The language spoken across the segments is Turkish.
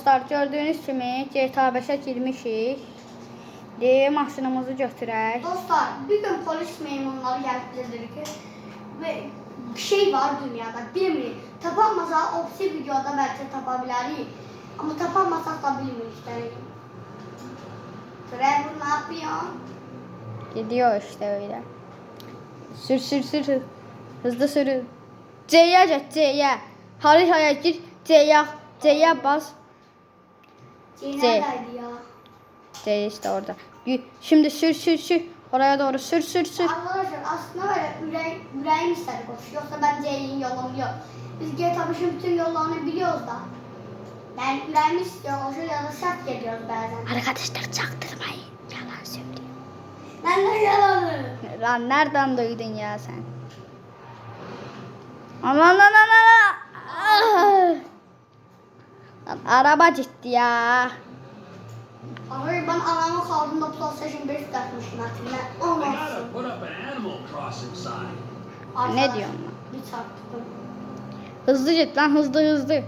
Dostlar, gördüğünüz kimi GTA 5'e girmişik. Maşınımızı götürək. Dostlar, bir gün polis memurları gelip bize dedi ki ve bir şey var dünyada bilmirik. Tapanmasa opsi videoda belki tapabilirik. Ama tapanmasak da bilmirik. Trevor ne yapıyor? Gidiyor işte öyle. Sür. Hızlı sürün. C'ye get, C'ye. Haritaya gir, C'ye bas. Neredeydi ya? C işte orada. Şimdi sür. Oraya doğru sür. Arkadaşlar aslında böyle yüreğim istedi koşu. Yoksa ben C'nin yolunu biliyorum. Biz GTA 5'in bütün yollarını biliyoruz da. Yani yüreğim istiyor koşu ya da sert geliyoruz bazen. Arkadaşlar çaktırmayın. Yalan söylüyor. Ben de yalanı. Lan nereden duydun ya sen? Aman. Ah! Lan araba ciddi ya. Ama ben anamı kaldığımda PlayStation 5 takmışım hatırla. Olmazsın. Ne diyorsun lan? Bir çarptım. Hızlı git lan hızlı.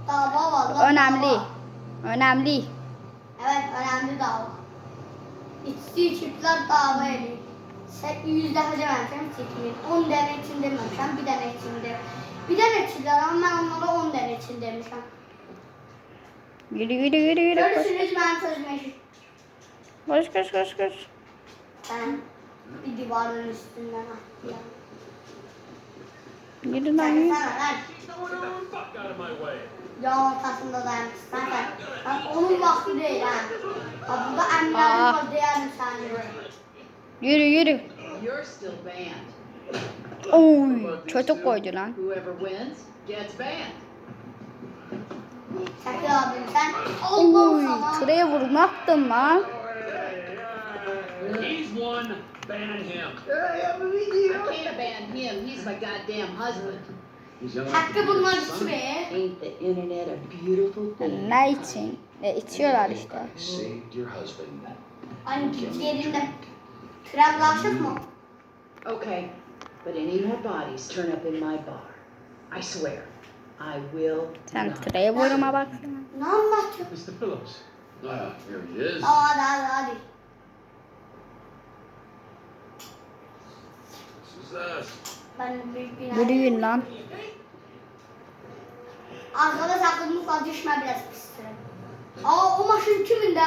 Dava var lan. Önemli. Evet önemli dava. İçtiği çiftler dava ediyor. 100 defa dememişim çekmeyin. 10 tane için dememişim. Bir tane için de. Bir tane içinler ama ben onlara 10 tane için demişim. Yürü. Görüşürüz ben sözleşim. Koş. Ben bir divarın üstünden atlayayım. Yürü lan. Yol ortasında dayanmışsın. Sen onun vakti değil ha. Bak burada emniyetin var diyelim sen. Yürü. You're still banned. Oy, kötü koydu lan. Whoever wins gets banned. Şakir abim sen Allah'ım Oy, sana. tıraya vurmaktın lan. He's one, ban him. I can't ban him. He's my goddamn husband. Hakkı bulmak için be. Ain't the internet a beautiful thing? Ne için? İçiyorlar işte. Saved your husband. Hani yerinde tren laşık mı? Okay, but any more bodies turn up in my bar, I swear, I will Sen not. tıraya vurma baksana. Ne anlatıyorsun? Mr. Phillips. Ah, here he is. Hadi. This is us. Ben büyük bir Yürüyün lan. Arkada sakladığımız vazgeçme biraz pistir. O maşın kimin de?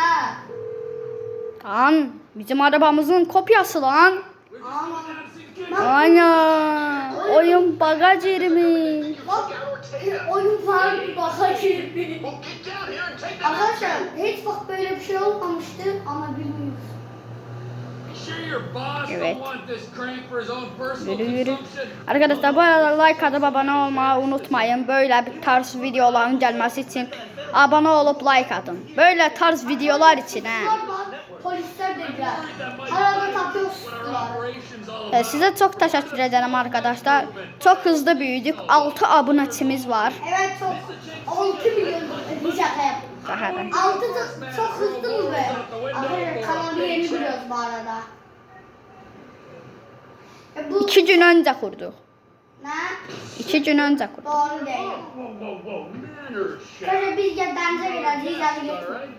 Lan bizim arabamızın kopyası lan. Ana oyun bagaj yeri mi? Bak oyun var bakar gibi. Arkadaşlar hiç bak böyle bir şey olmamıştı ama bilmiyoruz. Evet. Yürü. Arkadaşlar bu arada like atıp abone olmayı unutmayın. Böyle bir tarz videoların gelmesi için abone olup like atın. Böyle tarz videolar için Polisler dediler. Arada tapıyorlar. Size çok teşekkür ederim arkadaşlar. Çok hızlı büyüdük. 6 abonetimiz var. Evet çok 6 milyon şaka yaptım. Daha da. 6 çok hızlı mı be? Arkadaşlar kanalı yeni biliyoruz bu arada. Bu 2 gün önce kurduk. ne? 2 gün önce kurduk. Doğru değil. Şöyle biz bence geleceğiz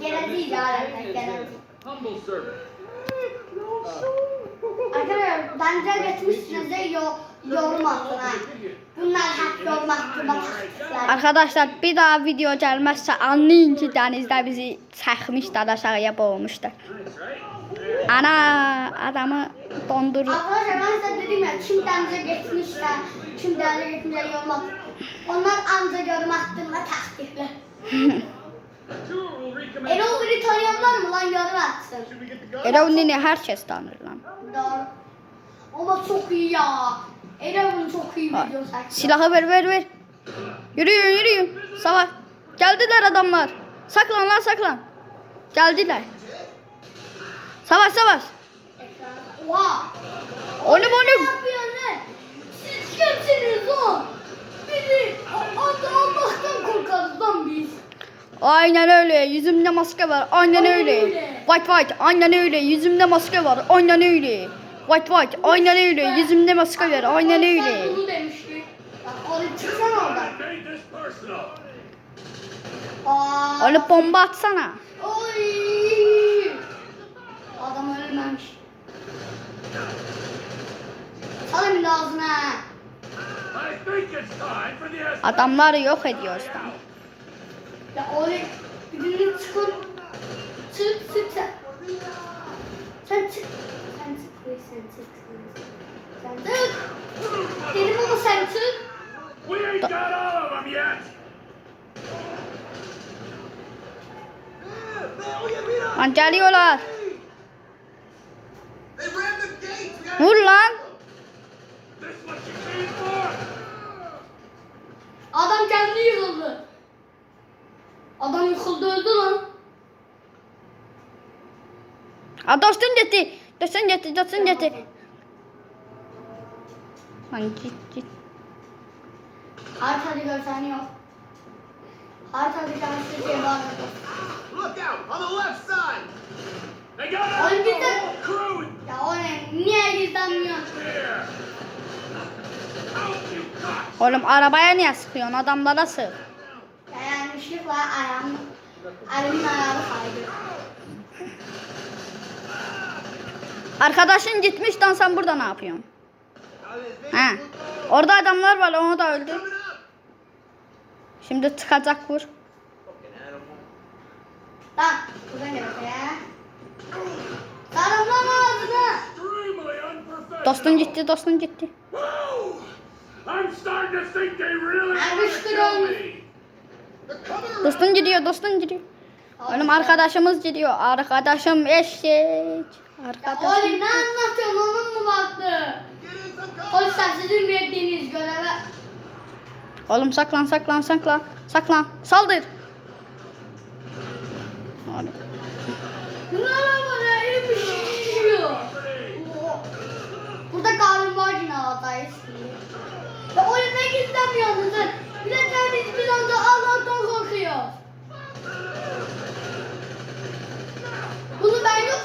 geleceğiz. Humble servant. Arkadaşlar bence geçmişsiniz de yorum atın ha. Bunlar hep yorum attırma taktikler. Arkadaşlar bir daha video gelmezse anlayın ki denizde bizi çəkmişlər, aşağıya boğmuşlar. Ana adamı dondurur. Arkadaşlar ben size dedim ya kim denize geçmişler, kim denize geçmişler yorum atın. Onlar ancak yorum attırma taktikler. Erol biri tanıyanlar mı lan yorum atsın. Erol'ini herkes tanır lan. Doğru. Ama çok iyi ya. Erol'un çok iyi video çekti. Silahı ver. Yürüyün. Savaş. Geldiler adamlar. Saklan lan saklan. Geldiler. Savaş. Oha. Oğlum. Ne yapıyorsun lan? Siz kimsiniz lan? Bizi Allah'tan korkarız lan biz. Aynen öyle. Yüzümde maske var. Aynen öyle. White. Aynen öyle. Yüzümde maske var. Aynen öyle. White. Aynen öyle. Yüzümde maske var. Aynen öyle. Sen bunu demiştin. Bak oraya çıksana oradan. Aa, Oğlum bomba atsana. Oy! Adam ölmemiş. Salın ağzına. I think it's time for the SS. Adamları yok ediyoruz tam. Ya oraya birini çıkın. Çık sen. Sen çık. Sen çık. Sen çık. Sen çık. Dedim ama sen çık. We ain't got all of them yet. Lan geliyorlar. Vur lan. This what you came for? Adam kendi yıkıldı. Adam yıkıldı öldü lan. Ha dostun gitti. Dostun gitti. Dostun gitti. Lan git. Haritada görsen yok. Haritada görsen şey var. Look out on the left side. They got Oğlum us git lan. crew Ya o ne? Niye gizlenmiyorsun? here. Out you cocks. Oğlum arabaya niye sıkıyorsun? Adamlara sık. Ya yanlışlıkla elimin ayağını kaydı. Arkadaşın gitmiş lan sen burada ne yapıyorsun? Ha. Orada adamlar var onu da öldür. Şimdi çıkacak vur. Lan buradan gel ya. Sarım lan ağzını. Extremely unprofessional. Dostun gitti. Whoa! I'm starting to think they really I'm want just to gonna- kill me. Dostun gidiyor. Oğlum arkadaşımız gidiyor. Arkadaşım eşek. Ya Arkadaşım. oğlum ne anlatıyorsun onun mu baktı? Polisler sizin verdiğiniz göreve. Oğlum saklan. Saldır. Oğlum. Bunlar bana elim şişiyor. Burada karnım var yine adayız. Ya oğlum ne gizlemiyorsunuz? Bir de sen biz anda Allah'tan korkuyor. Bunu ben yok.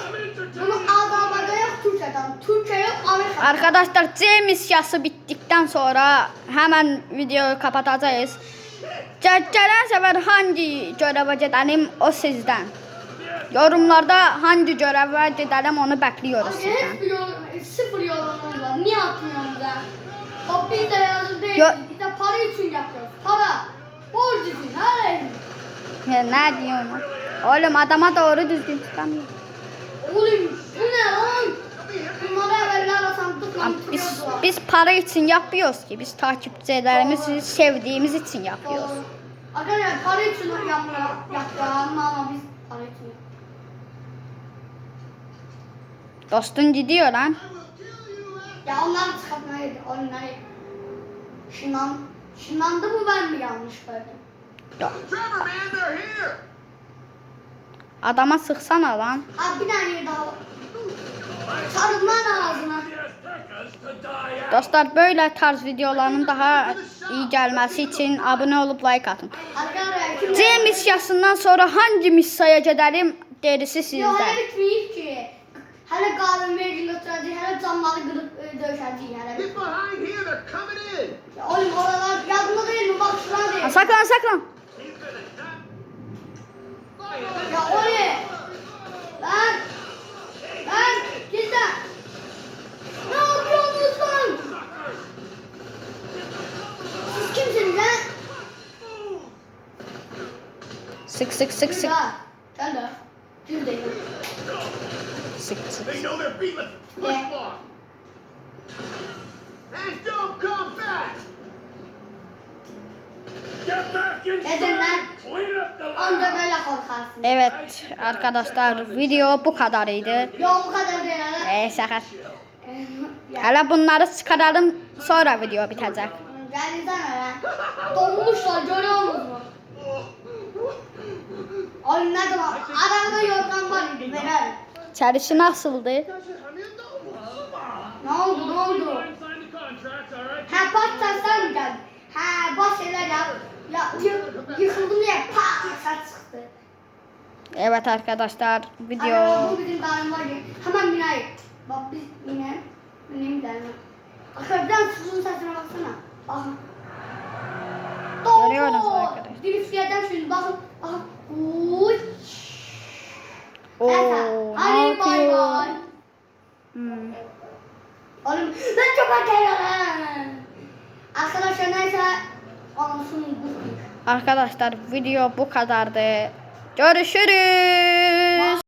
Bunu Almanya'da yok, Türkiye'den. Türkiye yok, Amerika'da. Arkadaşlar C misyası bittikten sonra hemen videoyu kapatacağız. Gelen sefer hangi göreve gidelim o sizden. Yorumlarda hangi göreve gidelim onu bekliyoruz Abi sizden. hep bir sıfır yorumumuz var. Niye atmıyorsunuz ya? Bak biz de yazı değil. Yo- Biz de para için yapıyoruz. Para. Borç için. Hayır. Ya ne diyorum? Oğlum adama doğru düzgün çıkamıyor. Oğlum bu ne lan? Bunları evveller sandık lan Biz para için yapmıyoruz ki. Biz takipçilerimizi sevdiğimiz için yapıyoruz. Arkadaşlar para için yapıyor ama biz para için. Dostun gidiyor lan. Ya onları çıkartmaya gidiyor. Onları şınlandı mı ben mi yanlış gördüm? Trevor, man, they're here. Adama sıksana lan. Abi bir tane daha var. Sarıl lan ağzına. The Aztecas to die out. Dostlar böyle tarz videoların daha iyi gelmesi için abone olup like atın. Arkadaşlar kim? C misyasından sonra hangi misyaya gidelim gerisi Yok sizde. hele bitmeyip ki. Hele kahve meclis götüreceğiz, hele camları kırıp döşeceğiz hele. Get behind here. They're coming in. Ya oğlum oralar yazma değil mi? Bak şuraya Ha, değil. saklan. Ya oğlum. Lan. Git lan. Ne yapıyorsunuz lan? Siz kimsiniz lan? Sık. Ya. Sen de. Siz de. Sık. They know they're beating us. Push Yeah. block. And don't come back. Get back Neden lan? inside. Clean up the Anca lab. böyle korkarsın. Evet arkadaşlar video bu kadarıydı. Yok bu kadar değil hele. Şaka. Ya. Hele bunları çıkaralım sonra video bitecek. Gelsene lan. Donmuşlar görüyor musun? Oğlum ne zaman? Arada yorgan var idi verelim. İçerisi nasıldı? Ne oldu ne oldu? Sign the contracts, all right? Ha bak sen mi geldin? Ha bak şeyler ya. Yıkıldım diye pat ses çıktı. Evet arkadaşlar video Arada bu bizim daim var ya. Hemen binayı. Bak biz bineyim gidelim. Arkadaşlar suzun sesine baksana. Bakın. Görüyorsunuz arkadaşlar. Drift yerden şimdi bakın. Uy. Neyse. Oo, Hadi ne bay yapıyor? bay. Oğlum ben çok acayip. Arkadaşlar neyse. Anasını bu. Arkadaşlar video bu kadardı. Görüşürüz.